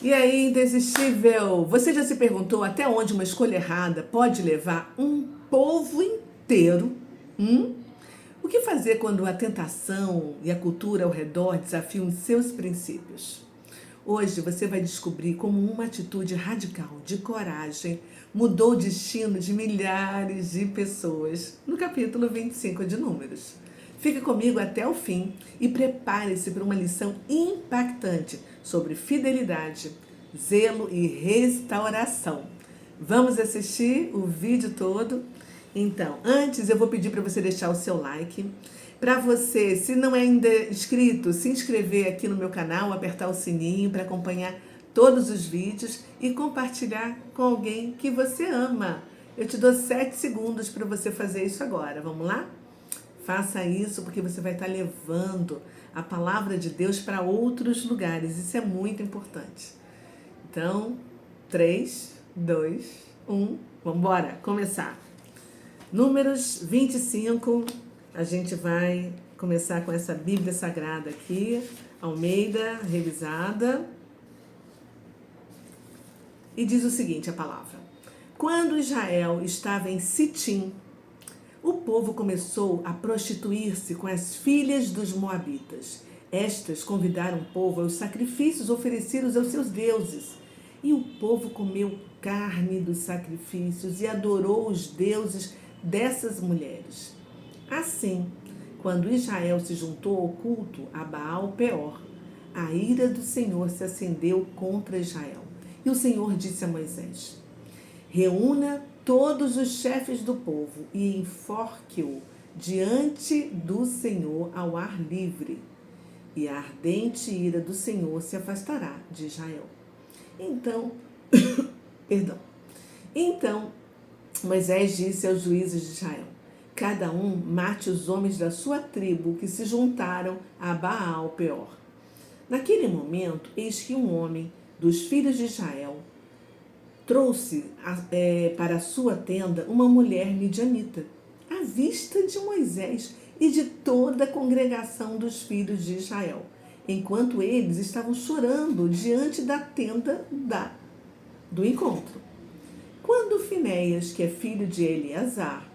E aí, indesistível, você já se perguntou até onde uma escolha errada pode levar um povo inteiro? Hum? O que fazer quando a tentação e a cultura ao redor desafiam seus princípios? Hoje você vai descobrir como uma atitude radical de coragem mudou o destino de milhares de pessoas no capítulo 25 de Números. Fique comigo até o fim e prepare-se para uma lição impactante sobre fidelidade, zelo e restauração. Vamos assistir o vídeo todo? Então, antes eu vou pedir para você deixar o seu like. Para você, se não é ainda inscrito, se inscrever aqui no meu canal, apertar o sininho para acompanhar todos os vídeos e compartilhar com alguém que você ama. Eu te dou 7 segundos para você fazer isso agora. Vamos lá? Faça isso porque você vai estar levando a palavra de Deus para outros lugares. Isso é muito importante. Então, 3, 2, 1, vamos embora, começar. Números 25, a gente vai começar com essa Bíblia Sagrada aqui, Almeida, revisada. E diz o seguinte a palavra: Quando Israel estava em Sitim, o povo começou a prostituir-se com as filhas dos moabitas. Estas convidaram o povo aos sacrifícios oferecidos aos seus deuses. E o povo comeu carne dos sacrifícios e adorou os deuses dessas mulheres. Assim, quando Israel se juntou ao culto a Baal-Peor, a ira do Senhor se acendeu contra Israel. E o Senhor disse a Moisés: Reúna todos os chefes do povo e enforque-o diante do Senhor ao ar livre, e a ardente ira do Senhor se afastará de Israel. Então, Moisés disse aos juízes de Israel: Cada um mate os homens da sua tribo que se juntaram a Baal-Peor. Naquele momento, eis que um homem dos filhos de Israel trouxe para a sua tenda uma mulher midianita, à vista de Moisés e de toda a congregação dos filhos de Israel, enquanto eles estavam chorando diante da tenda do encontro. Quando Finéias, que é filho de Eleazar,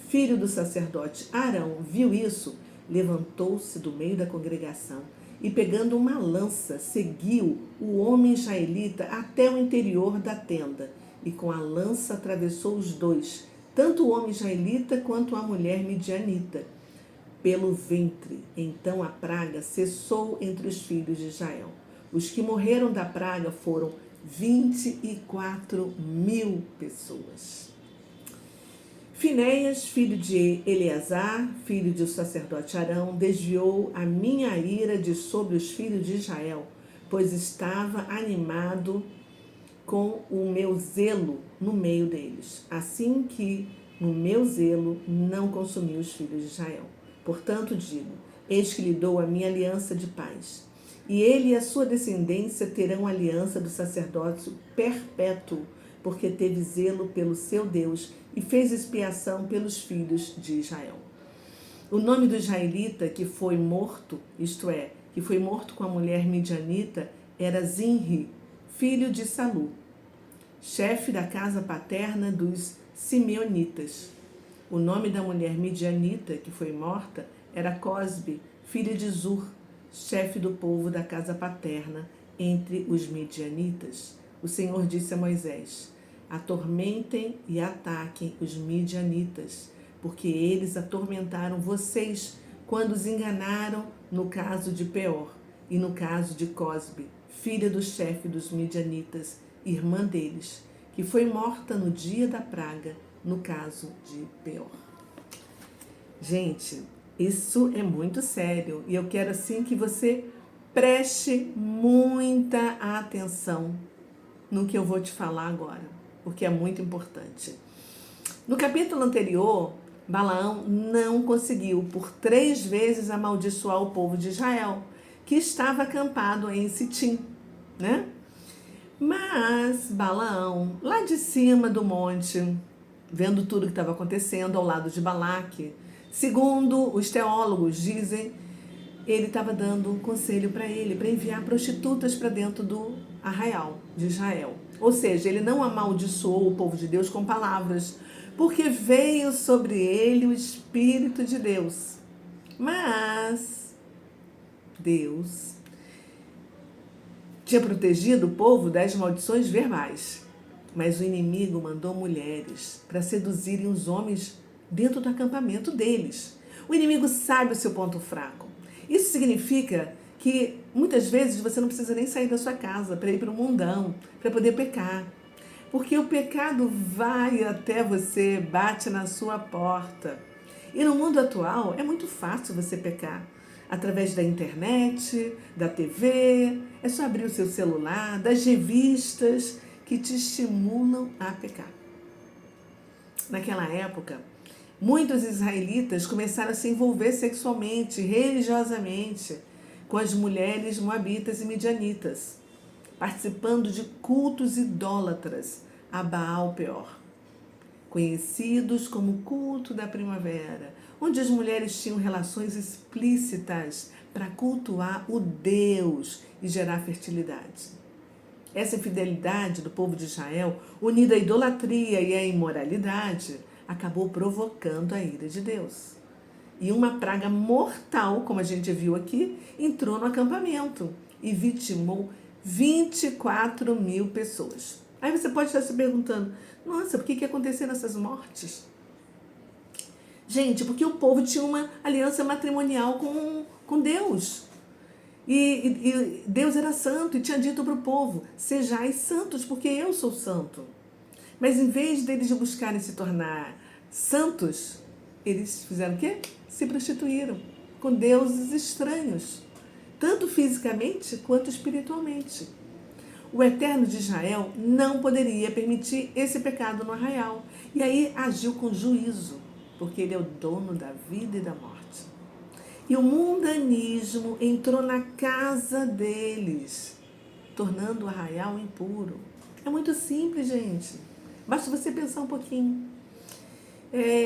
filho do sacerdote Arão, viu isso, levantou-se do meio da congregação e, pegando uma lança, seguiu o homem israelita até o interior da tenda, e com a lança atravessou os dois, tanto o homem israelita quanto a mulher midianita, pelo ventre. Então a praga cessou entre os filhos de Israel. Os que morreram da praga foram 24.000 pessoas. Finéias, filho de Eleazar, filho do sacerdote Arão, desviou a minha ira de sobre os filhos de Israel, pois estava animado com o meu zelo no meio deles, assim que no meu zelo não consumi os filhos de Israel. Portanto digo, eis que lhe dou a minha aliança de paz, e ele e a sua descendência terão a aliança do sacerdócio perpétuo, porque teve zelo pelo seu Deus e fez expiação pelos filhos de Israel. O nome do israelita que foi morto, isto é, que foi morto com a mulher midianita, era Zinri, filho de Salu, chefe da casa paterna dos simeonitas. O nome da mulher midianita que foi morta era Cosbe, filha de Zur, chefe do povo da casa paterna entre os midianitas. O Senhor disse a Moisés: Atormentem e ataquem os midianitas, porque eles atormentaram vocês quando os enganaram no caso de Peor e no caso de Cosbe, filha do chefe dos midianitas, irmã deles, que foi morta no dia da praga, no caso de Peor. Gente, isso é muito sério e eu quero assim que você preste muita atenção no que eu vou te falar agora, porque é muito importante. No capítulo anterior, Balaão não conseguiu por 3 vezes amaldiçoar o povo de Israel, que estava acampado em Sitim, né? Mas Balaão, lá de cima do monte, vendo tudo que estava acontecendo ao lado de Balaque, segundo os teólogos dizem, ele estava dando um conselho para ele, para enviar prostitutas para dentro do arraial de Israel. Ou seja, ele não amaldiçoou o povo de Deus com palavras, porque veio sobre ele o Espírito de Deus. Mas Deus tinha protegido o povo das maldições verbais. Mas o inimigo mandou mulheres para seduzirem os homens dentro do acampamento deles. O inimigo sabe o seu ponto fraco. Isso significa que muitas vezes você não precisa nem sair da sua casa para ir para o mundão, para poder pecar. Porque o pecado vai até você, bate na sua porta. E no mundo atual é muito fácil você pecar. Através da internet, da TV, é só abrir o seu celular, das revistas que te estimulam a pecar. Naquela época, muitos israelitas começaram a se envolver sexualmente, religiosamente, com as mulheres moabitas e midianitas, participando de cultos idólatras a Baal Peor, conhecidos como culto da primavera, onde as mulheres tinham relações explícitas para cultuar o Deus e gerar fertilidade. Essa infidelidade do povo de Israel, unida à idolatria e à imoralidade, acabou provocando a ira de Deus. E uma praga mortal, como a gente viu aqui, entrou no acampamento e vitimou 24 mil pessoas. Aí você pode estar se perguntando, nossa, por que aconteceram essas mortes? Gente, porque o povo tinha uma aliança matrimonial com Deus. E Deus era santo e tinha dito para o povo, sejais santos, porque eu sou santo. Mas em vez deles buscarem se tornar santos, eles fizeram o quê? Se prostituíram com deuses estranhos, tanto fisicamente quanto espiritualmente. O Eterno de Israel não poderia permitir esse pecado no arraial. E aí agiu com juízo, porque ele é o dono da vida e da morte. E o mundanismo entrou na casa deles, tornando o arraial impuro. É muito simples, gente. Basta você pensar um pouquinho.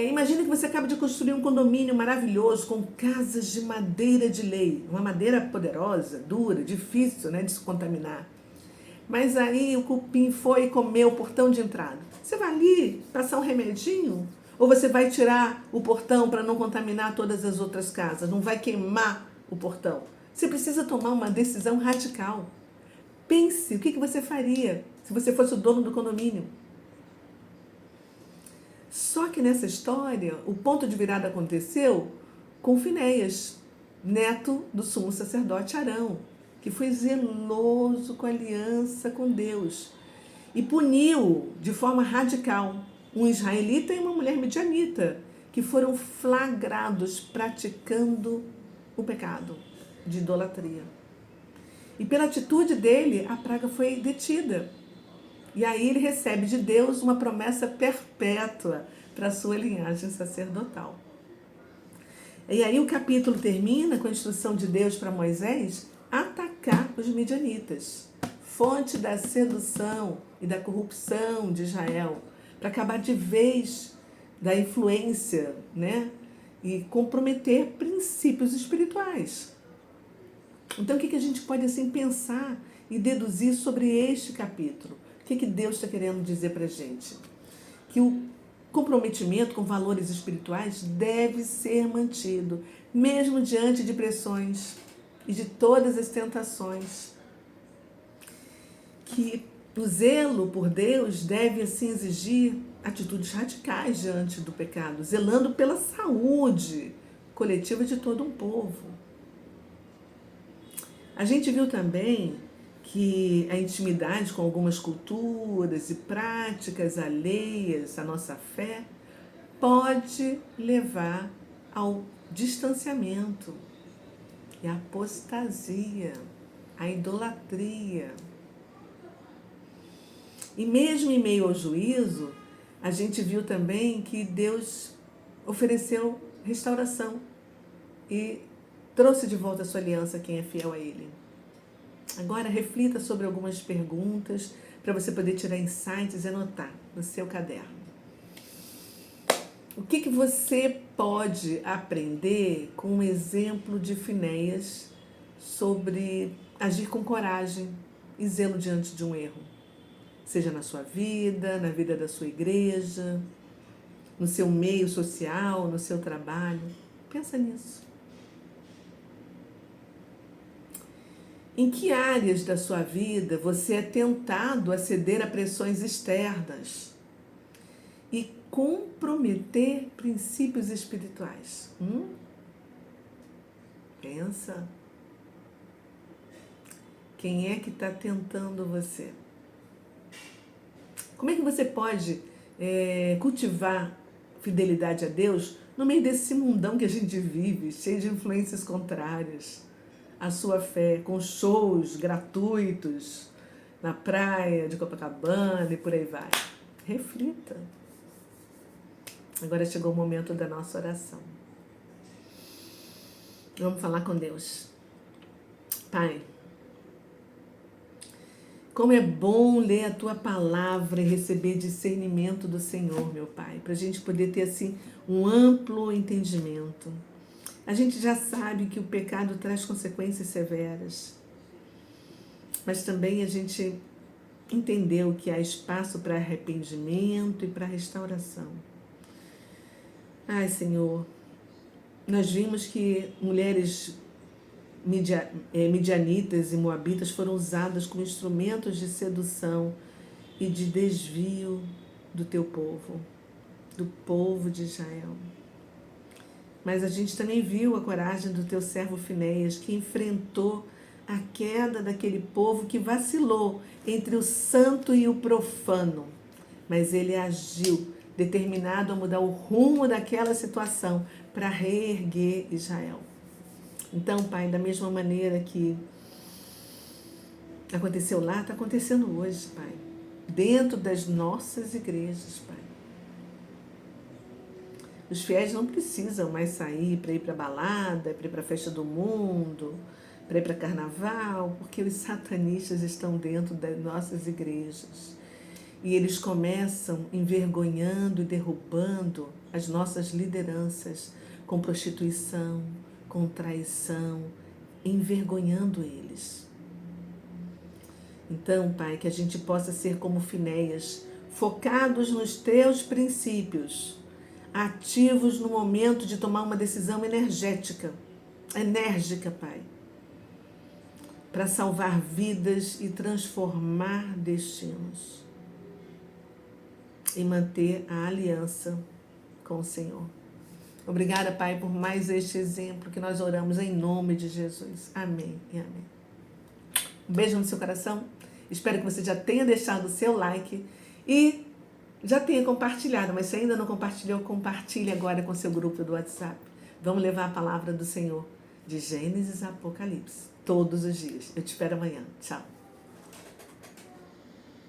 Imagine que você acaba de construir um condomínio maravilhoso com casas de madeira de lei. Uma madeira poderosa, dura, difícil, de se contaminar. Mas aí o cupim foi e comeu o portão de entrada. Você vai ali passar um remedinho? Ou você vai tirar o portão para não contaminar todas as outras casas? Não vai queimar o portão? Você precisa tomar uma decisão radical. Pense, o que você faria se você fosse o dono do condomínio? Só que nessa história, o ponto de virada aconteceu com Finéias, neto do sumo sacerdote Arão, que foi zeloso com a aliança com Deus e puniu de forma radical um israelita e uma mulher midianita, que foram flagrados praticando o pecado de idolatria. E pela atitude dele, a praga foi detida. E aí ele recebe de Deus uma promessa perpétua para a sua linhagem sacerdotal. E aí o capítulo termina com a instrução de Deus para Moisés atacar os midianitas, fonte da sedução e da corrupção de Israel, para acabar de vez da influência, e comprometer princípios espirituais. Então, o que a gente pode assim pensar e deduzir sobre este capítulo? O que Deus está querendo dizer para a gente? Que o comprometimento com valores espirituais deve ser mantido, mesmo diante de pressões e de todas as tentações. Que o zelo por Deus deve, assim, exigir atitudes radicais diante do pecado, zelando pela saúde coletiva de todo um povo. A gente viu também que a intimidade com algumas culturas e práticas alheias à nossa fé pode levar ao distanciamento e à apostasia, à idolatria. E mesmo em meio ao juízo, a gente viu também que Deus ofereceu restauração e trouxe de volta a sua aliança a quem é fiel a Ele. Agora reflita sobre algumas perguntas para você poder tirar insights e anotar no seu caderno. O que você pode aprender com o exemplo de Finéias sobre agir com coragem e zelo diante de um erro? Seja na sua vida, na vida da sua igreja, no seu meio social, no seu trabalho. Pensa nisso. Em que áreas da sua vida você é tentado a ceder a pressões externas e comprometer princípios espirituais? Pensa. Quem é que está tentando você? Como é que você pode cultivar fidelidade a Deus no meio desse mundão que a gente vive, cheio de influências contrárias à sua fé, com shows gratuitos na praia de Copacabana e por aí vai? Reflita. Agora chegou o momento da nossa oração. Vamos falar com Deus. Pai, como é bom ler a Tua palavra e receber discernimento do Senhor, meu Pai, para a gente poder ter assim um amplo entendimento. A gente já sabe que o pecado traz consequências severas, mas também a gente entendeu que há espaço para arrependimento e para restauração. Ai, Senhor, nós vimos que mulheres midianitas e moabitas foram usadas como instrumentos de sedução e de desvio do Teu povo, do povo de Israel. Mas a gente também viu a coragem do Teu servo Finéias, que enfrentou a queda daquele povo que vacilou entre o santo e o profano. Mas ele agiu, determinado a mudar o rumo daquela situação para reerguer Israel. Então, Pai, da mesma maneira que aconteceu lá, está acontecendo hoje, Pai. Dentro das nossas igrejas, Pai. Os fiéis não precisam mais sair para ir para balada, para ir para a festa do mundo, para ir para carnaval, porque os satanistas estão dentro das nossas igrejas. E eles começam envergonhando e derrubando as nossas lideranças com prostituição, com traição, envergonhando eles. Então, Pai, que a gente possa ser como Finéias, focados nos Teus princípios, ativos no momento de tomar uma decisão enérgica, Pai, para salvar vidas e transformar destinos e manter a aliança com o Senhor. Obrigada, Pai, por mais este exemplo que nós oramos em nome de Jesus. Amém e amém. Um beijo no seu coração. Espero que você já tenha deixado o seu like e já tenha compartilhado, mas se ainda não compartilhou, compartilhe agora com seu grupo do WhatsApp. Vamos levar a palavra do Senhor de Gênesis a Apocalipse todos os dias. Eu te espero amanhã. Tchau.